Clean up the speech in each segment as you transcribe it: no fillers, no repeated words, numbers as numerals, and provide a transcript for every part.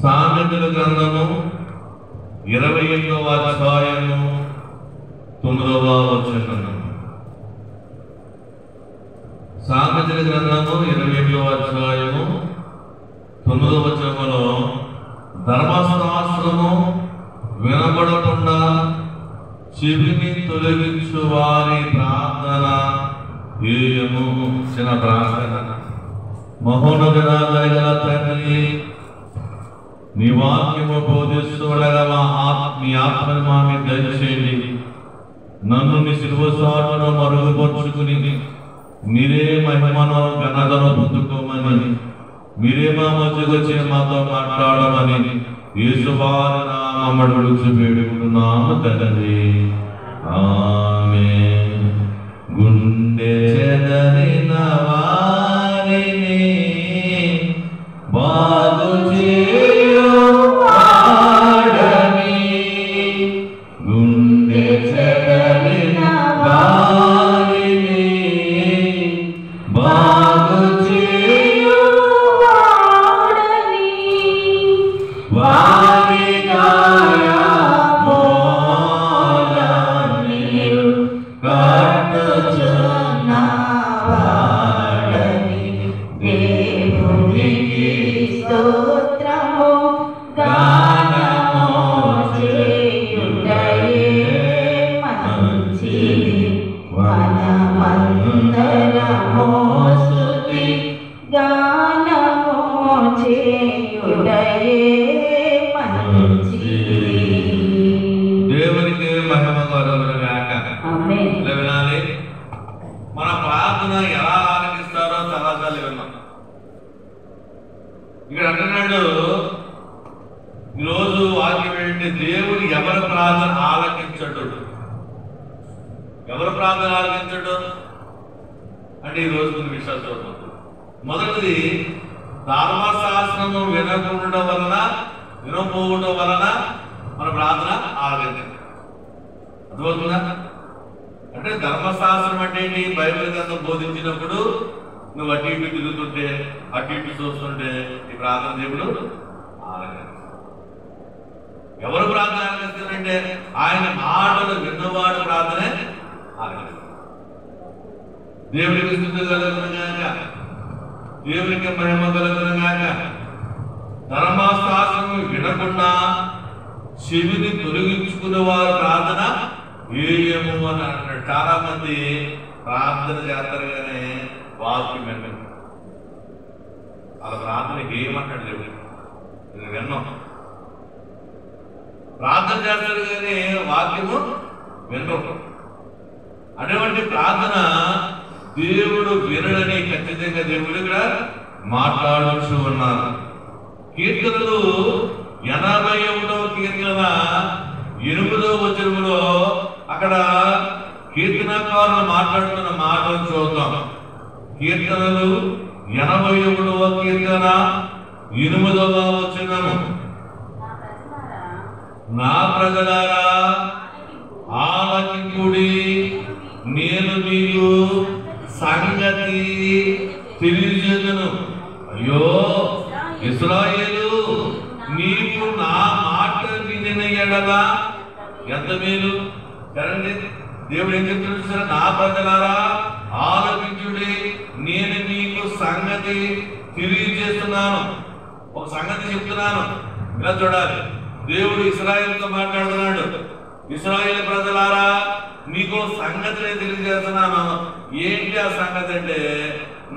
సామెతల గ్రంథము 28వ అధ్యాయము 9వ వచనం. సామెతల గ్రంథము 28వ అధ్యాయము 9వ వచనములో ధర్మశాస్త్రము వినబడకుండా చెవిని తొలగించు వారి ప్రార్థన ఏయము. చిన్న ప్రార్థన. మహోన్నతుడైన తండ్రి, నీ వాక్యము బోధిస్తుండగా మీ ఆత్మను మా మీద దయచేయండి. నన్ను నీ శిలువ సాటును మరుగుపరుచుకుని మీరే మహిమను ఘనతను పొందుకోమని, మీరే మా మధ్యకు వచ్చి మాతో మాట్లాడమని యేసువారి నామమున అడుగుచు వేడుకుంటున్నాము తండ్రి. ఆమేన్. గుండె చెదరిన వారిని బాగు చేయు వాడని, గుండె చెదరిన వారిని బాగు చేయు వాడని, వారి గాయములను కట్టుచున్న వాడని, దేవునికి స్తోత్రము గానము చేయుటయే మంచిది. మనమందరము స్తుతి గానము చేయుటయే మంచిది. దేవునికి మహిమ కలుగునుగాక. ఆమేన్. వినాలి. మన ప్రార్థన ఎలా ఆలకిస్తారో చాలాసార్లు విన్నాం. ఇక్కడ అంటున్నాడు, ఈరోజు వాక్యం ఏంటి? దేవుడు ఎవరి ప్రార్థన ఆలకించడు. ఎవరి ప్రార్థన ఆలకించడు అంటే ఈరోజు కొన్ని విషయాలు చూద్దాం. మొదటిది, ధర్మశాస్త్రము వినకపోవడం వలన మన ప్రార్థన ఆలకించదు. అర్థమవుతుందా? అంటే ధర్మశాస్త్రం అంటే ఏంటి? బైబిల్ గ్రంథం బోధించినప్పుడు నువ్వు అటు ఇటు తిరుగుతుంటే, అటు ఇటు చూస్తుంటే ఈ ప్రార్థన దేవుడు ఆలకిస్తాడు. ఎవరు ప్రార్థన ఆలకిస్తారంటే ఆయన మాటలు విన్నవాడు ప్రార్థనే ఆలకిస్తాడు. దేవుడికి స్తుతి కలుగునుగాక, దేవునికి మహిమ కలుగునుగాక. ధర్మశాస్త్రము వినకుండా చెవిని తొలగించుకునే వారు ప్రార్థన ఏయము అని అంటాడు. చాలా మంది ప్రార్థన చేస్తారు కానీ వాక్యం వినరు. వాళ్ళ ప్రార్థన ఏమంటాడు దేవుడు విన్నాం. ప్రార్థన చేస్తారు కానీ వాక్యము వినరు. అటువంటి ప్రార్థన దేవుడు వినడని ఖచ్చితంగా దేవుడు ఇక్కడ మాట్లాడుతూ ఉన్నారు. కీర్తనలు 81వ కీర్తన 8వ వచనములో అక్కడ కీర్తనకారులు మాట్లాడుతున్న మాటలు చూద్దాం. కీర్తనలు 81వ కీర్తన 8వ వచనము. నా ప్రజలారా ఆలకించుడి, నేను మీకు సంగతి తెలియజేయుదును. అయ్యో ఇశ్రాయేలు, నీవు నా మాట వినిన ఎడల ఎంత మేలు. కదండి, దేవుడు ఏం చెప్తున్నాడు సార్? నా ప్రజలారా ఆలకించుడి, నేను మీకు సంగతి తెలియజేస్తున్నాను. ఒక సంగతి చెప్తున్నాను. ఇలా చూడాలి. దేవుడు ఇశ్రాయేలుతో మాట్లాడుతున్నాడు. ఇశ్రాయేలు ప్రజలారా, నీకు సంగతి నేను తెలియజేస్తున్నాను. ఏంటి ఆ సంగతి అంటే,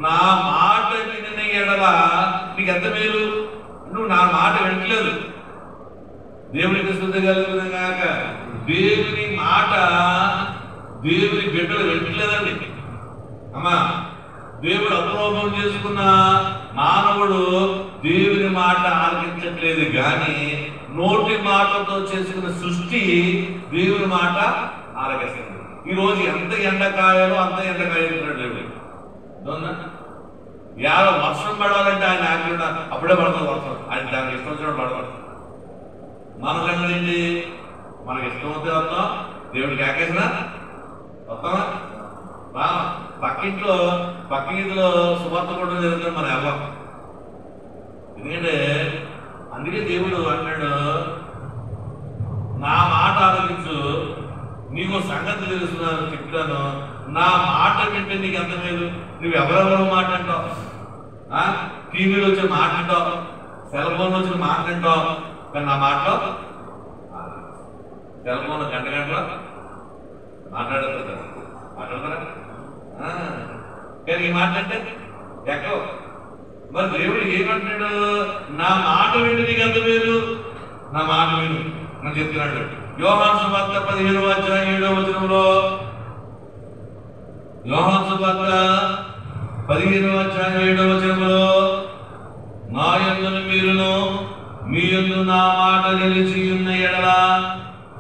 నా మాట వినిన ఎడల నీకు ఎంత మేలు. నువ్వు నా మాట వినట్లేదు. దేవునికి స్తుతి కలుగునుగాక. దేవుని మాట దేవుని బిడ్డలు వినట్లేదండి. అమ్మా, దేవుడు అప్రూపం చేసుకున్న మానవుడు దేవుని మాట ఆలకించట్లేదు. కానీ నోటి మాటతో చేసుకున్న సృష్టి దేవుని మాట ఆలకిస్తుంది. ఈరోజు ఎంత ఎండకాయలో అంత ఎండకాయలున్నాడు దేవుడు. యాభై వర్షం పడాలంటే ఆయన ఆజ్ఞ అప్పుడే పడుతుంది వర్షం. ఆయన దానికి ఇష్టం వచ్చినప్పుడు పడతాడు. మన సంగతి ఏంటి? మనకి ఇష్టం వస్తే వస్తాం, దేవుడికి ఆకేసినా వస్తామా? పక్కింట్లో సువార్త కూడా జరుగుతుంది మన ఎవరు. ఎందుకంటే అందుకే దేవుడు అన్నాడు, నా మాట ఆలోచించు, నీకు సంగతి తెలుస్తున్నాను చెప్తాను, నా మాట వింటే నీకు ఎంత మేలు. నువ్వు ఎవరెవరో మాట అంటావు, టీవీలో వచ్చిన మాట అంటావు, సెల్ ఫోన్లో వచ్చిన మాట అంటావు, కానీ నా మాటలో సెల్ ఫోన్లో గంట గంటలో మాట్లాడతారా? కానీ ఈ మాట అంటే ఎక్కో. మరి దేవుడు ఏమంటాడు, నా మాట వింటే నీకు ఎంత మేలు, నా మాట విను అని చెప్తున్నాడు. యోహాను సువార్త 15:7 యోహాను సువార్త 15:7 నా యందును మీరును మీ యందు నా మాట నిలిచి ఉన్న ఎడల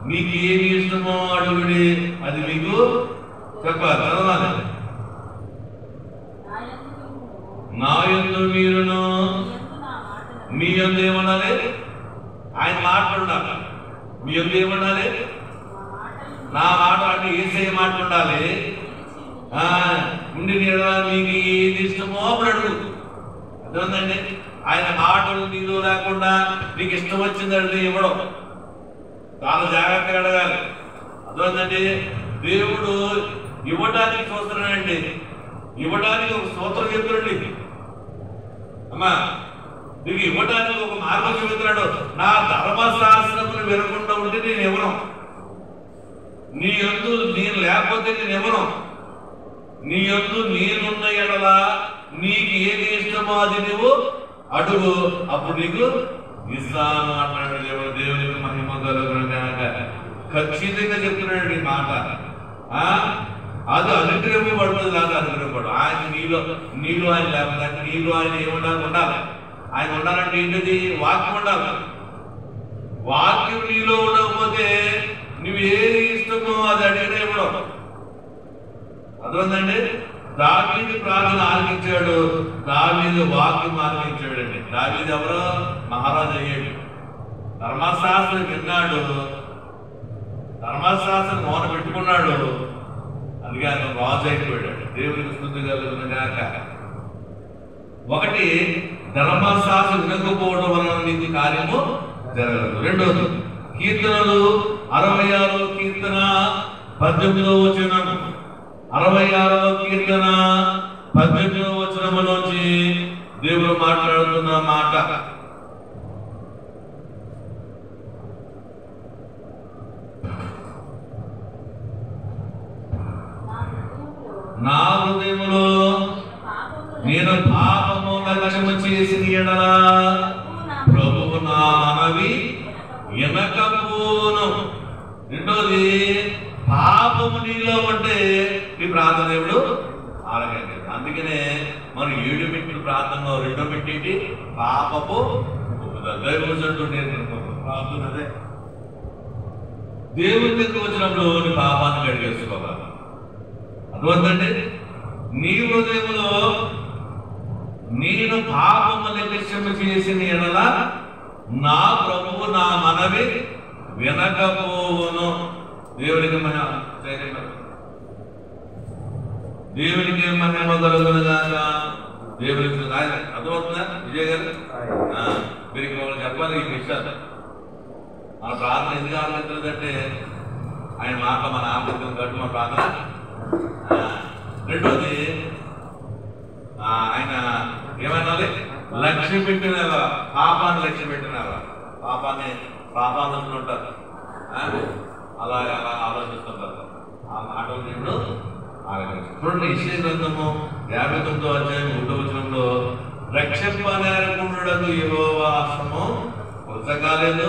మీకు ఏమి ఇష్టమో అడుగుడి, అది మీకు చెప్పాలి. చదవాలి. నా యందు మీరును మీ యందు ఏమనాలి, ఆయన మాట్లాడాలి. మీ యందు ఏమనాలి, నా మాట అంటే యేసయ్య మాట ఉండాలి. ఉండి మీకు ఏది ఇష్టమో అప్పుడు అడుగు. అర్థమైందండి? ఆయన మాటలు నీరు లేకుండా నీకు ఇష్టం వచ్చిందండి ఇవ్వడం, చాలా జాగ్రత్తగా అడగాలి. అర్థమైందండి? దేవుడు ఇవ్వడానికి చూస్తున్నాడండి, ఇవ్వడానికి ఒక సూత్రం చెప్తున్నాడు. అమ్మా, నీకు ఇవ్వడానికి ఒక మార్గం చెబుతున్నాడు. నా ధర్మశాస్త్రమును వినకుండా ఉంటే నేను ఇవ్వను, నీ యందు నేను లేకపోతే నేను ఇవ్వను. నీ యందు నేనున్న ఎడల నీకు ఏది ఇష్టమో అది నువ్వు అడుగు, అప్పుడు నీకు ఇస్తాను అంటాడు దేవుడు. దేవునికి మహిమ కలుగుగాక. ఖచ్చితంగా చెప్తున్నాడు ఈ మాట. అది అనుగ్రహింపబడుతుంది, అది అనుగ్రహింపడు. ఆయన నీలో ఆయన లేకపోతే నీలో ఆయన ఉండాలి. ఆయన ఉండాలంటే ఏంటిది? వాక్యం ఉండాలి. వాక్యం నీలో ఉండకపోతే నువ్వు ఏది ఇష్టమో అది అడిగినా ఇవ్వడం. అర్థమైందండి? దావీదు ప్రార్థన ఆలకించాడు, దావీదు వాక్యం ఆలకించాడండి. దావీదు ఎవరో మహారాజు అయ్యాడు, ధర్మశాస్త్రం విన్నాడు, ధర్మశాస్త్రం మౌన పెట్టుకున్నాడు, అందుకే ఆయన రాజు అయిపోయాడు. దేవునికి స్తుతి కలుగుగాక. ఒకటి, ధర్మశాస్త్రం వినకపోవడం వలన నీకు కార్యము జరగదు. రెండోది, కీర్తనలు 66 కీర్తన 18 66 కీర్తన 18 దేవుడు మాట్లాడుతున్న మాట. నా హృదయములో నేను పాపము లక్ష్యము చేసిన ఎడల ప్రభువు నా మనవి వినకపోను. రెండోది, పాపము నీలో ఉంటే నీ ప్రార్థన దేవుడు ఆలకించడు. అందుకనే మనం 7 మెట్లు ప్రార్థనలో 2 మెట్టి పాపపు ప్రార్థన. అదే దేవుని దగ్గర వచ్చినప్పుడు నీ పాపాన్ని కడిగేసుకోవాలి. అర్థమంటే నీ హృదయంలో నేను పాపము లక్ష్యము చేసిన ఎడల నా ప్రభువు నా మనవి వినకపోవును. దేవునికి మహిమ కలుగునుగాక. దేవునికి అర్థమవుతుందా విజయ్ గారు? మీరు వాళ్ళు చెప్పాలి ఈ విషయాలు. మన ప్రార్థన ఎందుకు ఆలోచించలేదంటే ఆయన మాట మన ఆలోచన కట్టు మన ప్రార్థన. రెండోది, ఆయన ఏమనాలి, లక్ష్యం పెట్టినారా, పాపాన్ని లక్ష్యం పెట్టినారా, పాపాన్ని ఉంటారు, అలా ఆలోచిస్తుంటారు. ఆ మాటలు దేవుడు ఆలోచించారు. చూడండి, యెషయా గ్రంథము 59వ అధ్యాయం 1వ వచనంలో, రక్షింపనేరకుండుటకు యెహోవా హస్తము కొలచగాలేదు,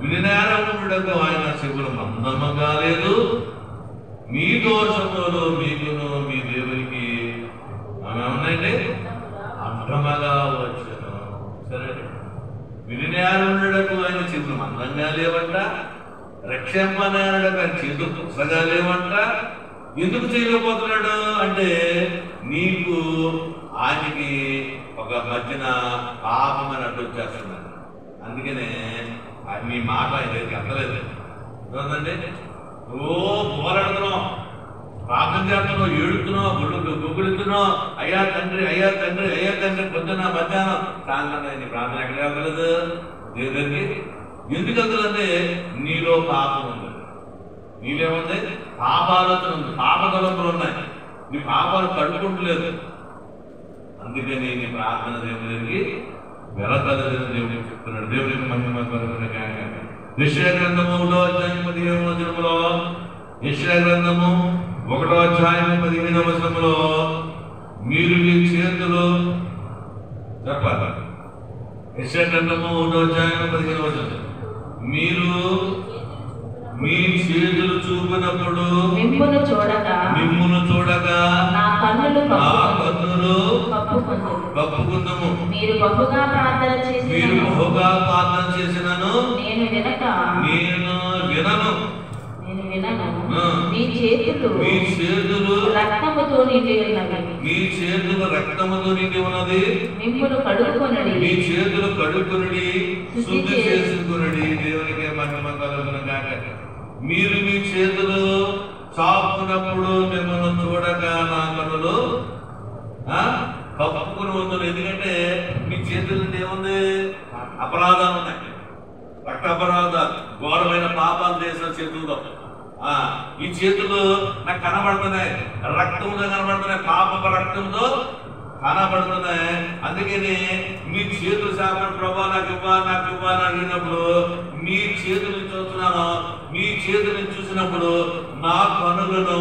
వినినేరకుండుటకు ఆయన చెవులు మందము కాలేదు, మీ దోషములు మీకును మీ దేవునికి ఉన్నాయండి అడ్డమగా వచ్చాను. సరే, వినినేరుడకు ఆయన చెవులు మందంగా లేవంట, రక్షింపనేరుడకు ఆయన చేతులు పుసగా లేవంట. ఎందుకు చేయలేకపోతున్నాడు అంటే నీకు ఆయనకి ఒక మధ్యన పాపమని అడ్డు వచ్చేస్తున్నాడు. అందుకనే మీ మాట ఆయన అందలేదు. ఏంటంటే పోరాడుతున్నాం, ప్రార్థన చేస్తున్నావు, ఏడుతున్నావు, గుగ్గులుతున్నావు, అయ్యా తండ్రి అయ్యా తండ్రి అయ్యా తండ్రి, పొద్దున్న మధ్యాహ్నం సాయంత్రం నీ ప్రార్థన ఎక్కడ వెళ్ళదు దేవుడికి. ఎందుకు వెళ్తుందంటే నీలో పాపం ఉంది, నీలేముంది పాపాలోచన ఉంది, పాపతలంపులు ఉన్నాయి, నీ పాపాలు కడుక్కుంటలేదు. అందుకని నీ ప్రార్థన దేవుడికి వెళతలేదని దేవుడికి చెప్తున్నాడు. దేవుడికి మహిమ యెషయా గ్రంథము 1వ అధ్యాయం 15వ వచనములో, యెషయా గ్రంథము 1వ అధ్యాయం 15వ వచనములో, మీరు మీ చేతులు చెప్పాలి. యెషయా గ్రంథము 1వ అధ్యాయం 15వ వచనం, మీరు మీ చేతులు చూపినప్పుడు మిమ్మును చూడగా నా కన్నులు కప్పుకుందుము. మీరు బహుగా ప్రార్థన చేసినను నేను వినను. మీ చేతులు రక్తముతో నిండి ఉన్నది. మిమ్మును కడుక్కునడి, మీ చేతులు కడుక్కునడి, శుద్ధి చేసుకునడి. దేవునికి మహిమ కలుగును గాక. మీరు మీ చేతులు చాపుకున్నప్పుడు మిమ్మల్ని చూడగా నా కన్నులు కప్పుకుని ఉందని. ఎందుకంటే మీ చేతులు ఏముంది, అపరాధాలు ఉన్నాయి, రక్త అపరాధాలు, ఘోరమైన పాపాలు చేసిన చేతులతో. ఈ చేతులు నాకు కనబడుతున్నాయి, రక్తంతో కనబడుతున్నాయి, పాప రక్తంతో కనబడుతున్నాయి. అందుకని మీ చేతులు శాపం ప్రభా నాకు ఇవ్వాలి అడిగినప్పుడు మీ చేతులు చూస్తున్నాను, మీ చేతులు చూసినప్పుడు నా కనులను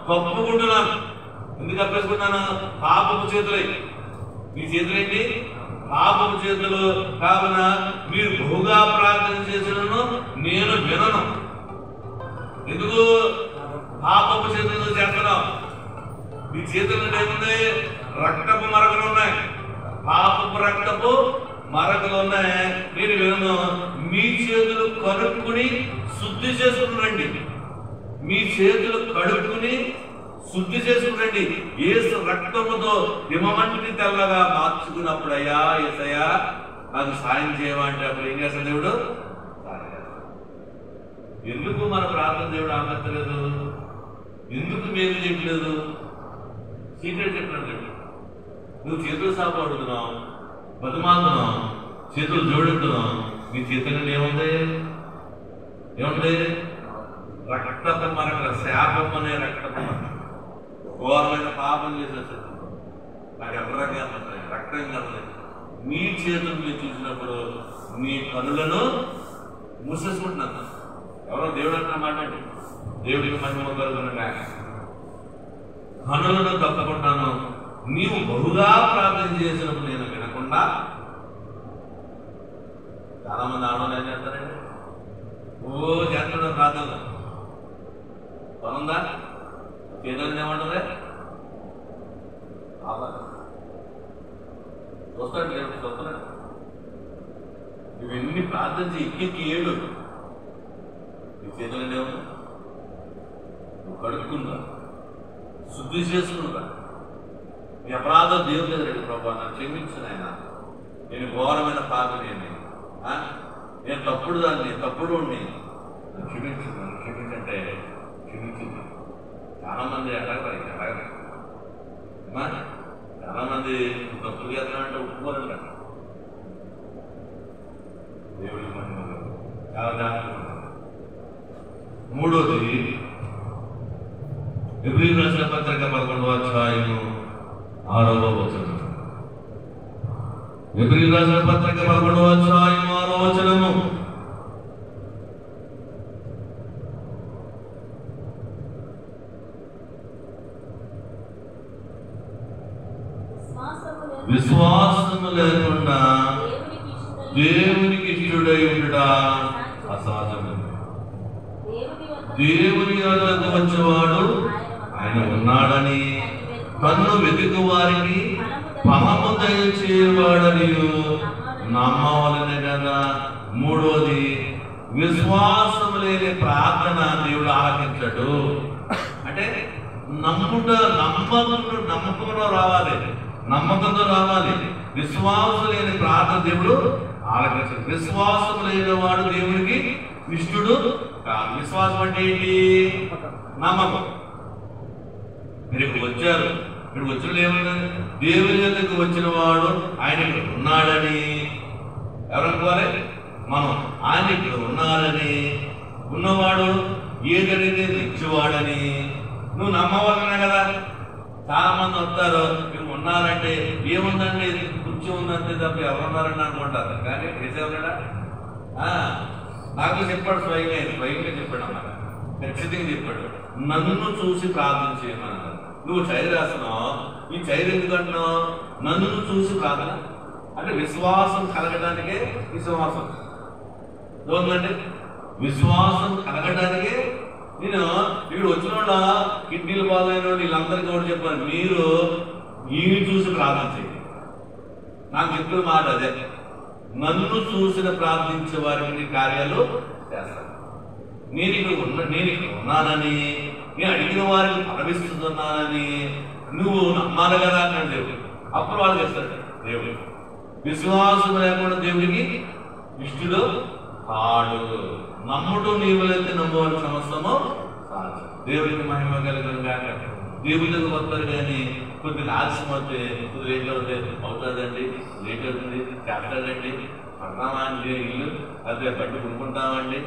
కప్పుకుంటున్నాను. ఎందుకు కప్పేసుకుంటున్నాను? పాపపు చేతులై. మీ చేతులు ఏంటి? పాపపు చేతులు. కావున మీరు బహుగా ప్రార్థన చేసినను నేను వినను. ఎందుకు? పాపపు చేతులతో చేస్తున్నాం. మీ చేతులు ఏముంది? రక్తపు మరకలు ఉన్నాయి, పాపపు రక్తపు మరకలు ఉన్నాయి. నేను వినను. మీ చేతులు కడుక్కుని శుద్ధి చేసుకునండి. మీ చేతులు కడుక్కుని శుద్ధి చేసుకునండి. యేసు రక్తముతో హిమమంటిని తెల్లగా మార్చుకున్నప్పుడు అయ్యా యేసయ్యా నాకు సాయం చేయమంటే అప్పుడు ఏం చేస్తాడు దేవుడు? ఎందుకు మన ప్రార్థన దేవుడు ఆమెత్తలేదు? ఎందుకు మేలు చేయట్లేదు? సీక్రెట్ చెప్పినట్టు నువ్వు చేతులు సాపు అడుగుతున్నావు, బతుమాలుతున్నావు, చేతులు జోడుతున్నావు. నీ చేతులు ఏముంది? రక్తపు మరక, శాపం అనే రక్తపు మరక. ఘోరమైన పాపం చేసేసాడు. నాకు ఎర్రగా రక్తం కలలేదు. మీ చేతులు మీరు చూసినప్పుడు మీ కనులను మూసేసుకుంటున్నాను. ఎవరో దేవుడు అంటున్న మాట అండి. దేవుడికి మహిమ కలుగునుగా. కనులను కప్పుకుంటాను. నీవు బహుగా ప్రార్థన చేసినప్పుడు నేను వినకుండా. చాలా మంది ఆడవాళ్ళు ఏం చేస్తారండి? చేస్తున్నాడు ప్రార్థన పనుందా? చేతులు ఏమంటుంది? చూస్తాడు దేవుడు చూస్తున్నాడు. ఇవన్నీ ప్రార్థించి ఎక్కి ఏడు నీ చేతులు ఏమన్నా నువ్వు కడుక్కుందా, శుద్ధి చేసుకుందా. నీ అపరాధం దేవుడు ఎదురండి. ప్రభా నన్ను క్షమించిన ఆయన, నేను ఘోరమైన పాపని, నేను తప్పుడు దాన్ని, తప్పుడు ఉండి నన్ను క్షమించంటే క్షమించింది. చాలా మంది అడగరు. చాలా మంది తప్పులు చేస్తానంటే ఒప్పుకోరంట. దేవుడి మహిమ చాలా జాగ్రత్తగా. మూడోది ఎబ్రీయులకు రాసిన పత్రిక 11వ అధ్యాయము 6వ వచనం. ఎబ్రీయులకు రాసిన పత్రిక 11వ అధ్యాయము 6వ వచనము. విశ్వాసము లేకుండా దేవునికి ఇష్టడై ఉండుట అసాధ్యము. దేవుని వద్దకు వచ్చేవాడు ఆయన ఉన్నాడని, తన్ను వెతుకు వారికి ఫలము దయచేవాడని నమ్మవలెను కదా. మూడోది, విశ్వాసము లేని ప్రార్థన దేవుడు ఆలకించడు. అంటే నమ్మకంలో రావాలి, నమ్మకంతో రావాలి. విశ్వాసం లేని ప్రార్థన దేవుడు ఆలకించడు. విశ్వాసం లేని వాడు దేవుడికి ఇష్టడు కాదు. విశ్వాసం అంటే ఏంటి? నమ్మకం. మీరు ఇక్కడికి వచ్చారు, ఇక్కడికి వచ్చిన ఏమన్నా దేవుని దగ్గరికి వచ్చిన వాడు ఆయన ఇక్కడ ఉన్నాడని ఎవరనుకోవాలి? మనం ఆయన ఇక్కడ ఉన్నాడని, ఉన్నవాడు ఏదడిగితే ఇచ్చేవాడని నువ్వు నమ్మవలనే కదా. చాలా మంది వస్తారు, మీరు ఉన్నారంటే ఏముందండి, కుర్చీ ఉందంటే తప్ప ఎవరున్నారని అనుకుంటారు. కానీ నిజమేనా? నాకు చెప్పాడు, స్వయంగా చెప్పాడు అన్నమాట, ఖచ్చితంగా చెప్పాడు. నన్ను చూసి ప్రార్థన చేయమన్నారు. నువ్వు చైర్ రాస్తున్నావు, ఈ చైర్ ఎందుకంటున్నావు? నన్ను చూసి ప్రార్థన అంటే విశ్వాసం కలగడానికే. విశ్వాసం చూడండి, విశ్వాసం కలగడానికే. నేను ఇక్కడ వచ్చిన వాళ్ళ కిడ్నీలు బాగైన వాళ్ళు వీళ్ళందరికీ కూడా చెప్పాను, మీరు ఈ చూసి ప్రార్థన చేయండి. నాకు చెప్పిన మాట అదే, నన్ను చూసిన ప్రార్థించే వారికి కార్యాలు చేస్తాను. నేను ఇక్కడ ఉన్నానని, నేను అడిగిన వారికి ఫలమిస్తున్నానని నువ్వు నమ్మాలి కదా అన్నాడు దేవుడు. అప్పుడు వాళ్ళు చేస్తాడు దేవుడు. విశ్వాసం లేకుండా దేవుడికి ఇష్టడు కాడు. నమ్ముడు నీవులైతే నమ్మవారి సమస్తము దేవుడికి మహిమ కలిగిన కాక. దేవుడి దగ్గర వస్తారు కానీ కొద్దిగా ఆలస్యం అవుతే, కొద్ది లేట్ అవుతే అవుతుందండి, లేట్ అవుతుంది, చేస్తాడండి, పడతామా అండి ఇల్లు, అదే బట్టి కొనుక్కుంటామండి.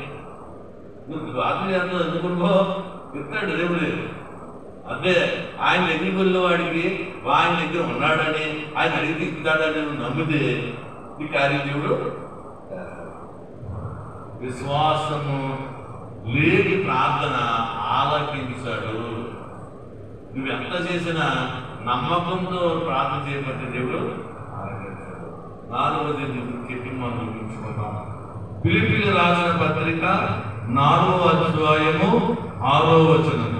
నువ్వు ఆత్మీయంతో ఎందుకునుకో చెప్తాడు దేవుడు. అదే ఆయన దగ్గరికి వెళ్ళే వాడికి ఆయన దగ్గర ఉన్నాడని, ఆయన అడిగితే ఇస్తాడని నువ్వు నమ్మితే ఈ కార్యం దేవుడు. విశ్వాసము లేని ప్రార్థన ఆలకించాడు. నువ్వు ఎంత చేసినా నమ్మకంతో ప్రార్థన చేయబట్టే దేవుడు ఆలకించాడు. 4వది చెప్పి మనం ముగించుకున్నాం. ఫిలిప్పీయులకు రాసిన పత్రిక 4వ అధ్యాయము 6వ వచనం.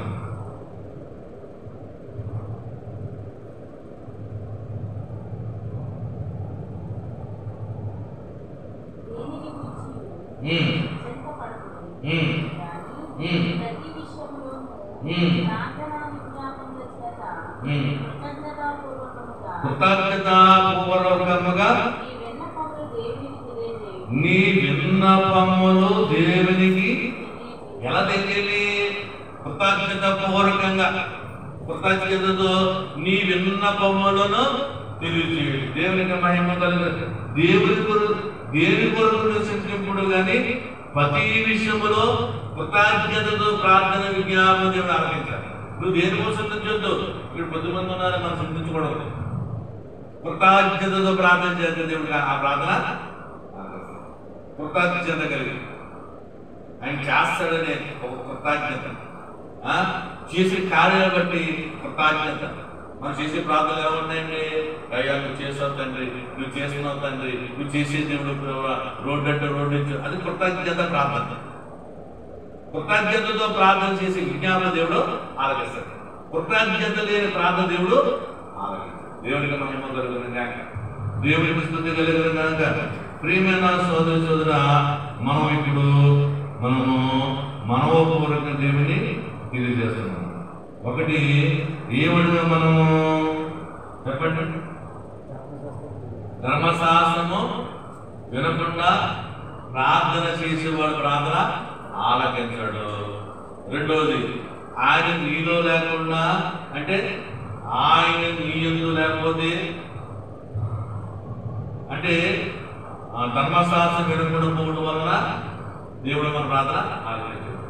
కృతజ్ఞతాపూర్వకముగా నీ విన్నపములు దేవునికి ఎలా తెలియాలి? కృతజ్ఞతాపూర్వకంగా, కృతజ్ఞతతో నీ విన్నపములను తెలియజేయాలి. దేవునికి మహిమ కలుగుతుంది. దేని కొరకు నివసించినప్పుడు కానీ ప్రతి విషయంలో కృతజ్ఞతతో ప్రార్థన విజ్ఞాపన దేవుడు ఆలకించాలి. నువ్వు దేనికోసం చింతించొద్దు. ఇక్కడ 10 మంది ఉన్నారని మనం చింతించకూడదు. కృతజ్ఞతతో ప్రార్థన చేస్తే దేవుడికి ఆ ప్రార్థన కృతజ్ఞత కలిగి ఆయన చేస్తాడనే ఒక కృతజ్ఞత, చేసే కార్యాలు బట్టి కృతజ్ఞత. మనం చేసే ప్రార్థనలు ఎలా ఉన్నాయండి? అయ్యా నువ్వు చేసావు తండ్రి, నువ్వు చేస్తున్నావు తండ్రి, నువ్వు చేసే దేవుడు రోడ్డు అంటే రోడ్డు ఇచ్చు, అది కృతజ్ఞత ప్రార్థన. కృతజ్ఞతతో ప్రార్థన చేసే విజ్ఞాపన దేవుడు ఆలకిస్తాడు. కృతజ్ఞత లేని ప్రార్థన దేవుడు ఆలకిస్తాడు. దేవుడికి మహిమ కలుగును గాక, దేవుడికి స్తుతి కలుగును గాక. ప్రియమైన సోదరి సోదర, మనము ఇప్పుడు మనోపూర్వక దేవుని తెలియజేస్తున్నాం. ఒకటి ఏమడిగా మనము చెప్పండి, ధర్మశాస్త్రము వినకుండా ప్రార్థన చేసేవాడు ప్రార్థన ఆలకించాడు. రెండోది, ఆయన నీలో లేకుండా, అంటే ఆయన నీ యందు లేకపోతే, అంటే ధర్మశాస్త్రం వినకుండా పోవడం వలన దేవుడు మన ప్రార్థన ఆలకించాడు.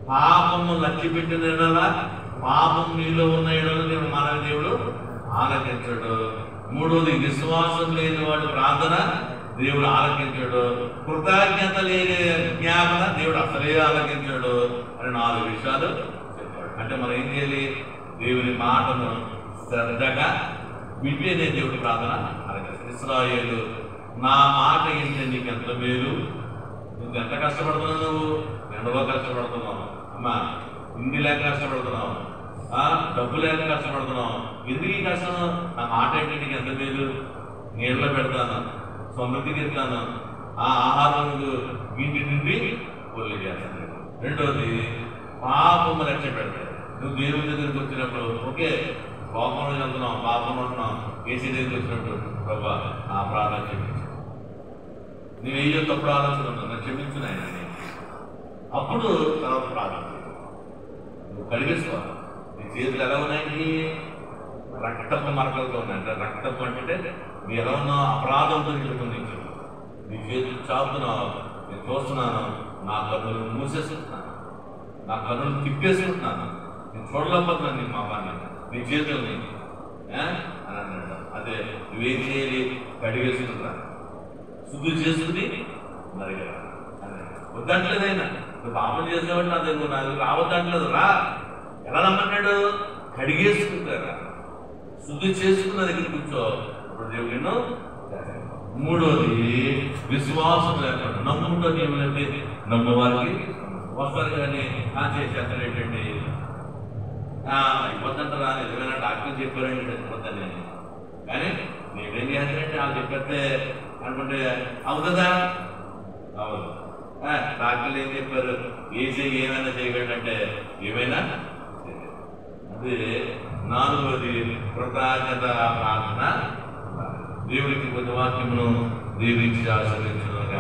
పాపము లక్ష్య పెట్టిన ఎడల, పాపం నీలో ఉన్న ఎడల దేవుడు ఆలకించాడు. మూడోది, విశ్వాసం లేని వాడు ప్రార్థన దేవుడు ఆలకించాడు. కృతజ్ఞత లేని జ్ఞాపన దేవుడు అసలే ఆలకించాడు అని 4 విషయాలు చెప్పాడు. అంటే మనం ఏం చేయాలి? దేవుని మాటను శ్రద్ధగా వింటేనే దేవుడు ప్రార్థన ఆలకిస్తాడు. ఇశ్రాయేలు, నా మాట ఏంటి, నీకు ఎంత మేలు, నువ్వు ఎంత కష్టపడుతున్నావు, నువ్వు ఎండలో కష్టపడుతున్నావు, అమ్మా ఇంటి లేక కష్టపడుతున్నావు, డబ్బు లేక కష్టపడుతున్నావు, ఎందుకు ఈ కష్టం? నా మాట ఏంటి, నీకు ఎంత మేలు, నీళ్ళలో పెడతాను, సమృద్ధికి ఇస్తాను, ఆ ఆహారం ఇంటి నుండి పొల్లి చేస్తాను. రెండోది, పాపము లక్ష్య పెడతాయి. నువ్వు దేవుని దగ్గరికి వచ్చినప్పుడు, ఓకే పాపంలో వెళ్తున్నావు, పాపంలో ఉంటున్నావు, ఏసీ దగ్గరికి వచ్చినప్పుడు, ప్రభా నా ప్రార్థన చెప్పించు, నేను ఏయో తప్పుడు ఆలోచన ఉన్నాను, నన్ను క్షమించు నాయన. అప్పుడు తర్వాత ప్రార్థన నువ్వు కలిగేసుకోవాలి. నీ చేతులు ఎలా ఉన్నాయి? రక్తపు మరకలతో ఉన్నాయి. అంటే రక్తపు అంటే నీ ఎలా ఉన్నా అపరాధంతో నిలుపుతుంది. నీ చేతులు చాపుతున్నావు, నేను చూస్తున్నాను, నా కన్నులు మూసేసుకుంటున్నాను, నా కన్నులు తిప్పేసుకుంటున్నాను, నేను చూడలేకపోతున్నాను నీ మావాన్ని, నీ చేతుల్ని అని అన్నాడు. అదే నువ్వేం చేయాలి? కడిగేసుకుంటున్నా, శుద్ధి చేసుకుని మరి వద్దంటలేదైనా నువ్వు పాపం చేసేవాడు నా దగ్గర నాకు రావద్దంటలేదు. రా, ఎలా రమ్మన్నాడు? కడిగేసుకుంటారా, శుద్ధి చేసుకున్న దగ్గర కూర్చో. ఇప్పుడు దేవుడు నిన్ను. మూడోది విశ్వాసం లేకుండా నమ్ముకుంటూ ఏమంటే నమ్ము వారికి వస్తారు కానీ చేసేస్తారు ఏంటండి ఇవ్వద్దంటారా? నిజమైన డాక్టర్ చెప్పారంటే ఇవ్వద్దని, కానీ నేనేం చేస్తానంటే వాళ్ళు చెప్పేస్తే అనుకుంటే అవుతుందా? అవును. డాక్టర్లు ఏం చెప్పారు? ఏమైనా చేయగలంటే ఏమైనా. అదే నాలుగోది కృతజ్ఞత ప్రార్థన. దేవుడికి కొద్ది వాక్యమును దీవించి ఆశీర్వదించుగాక.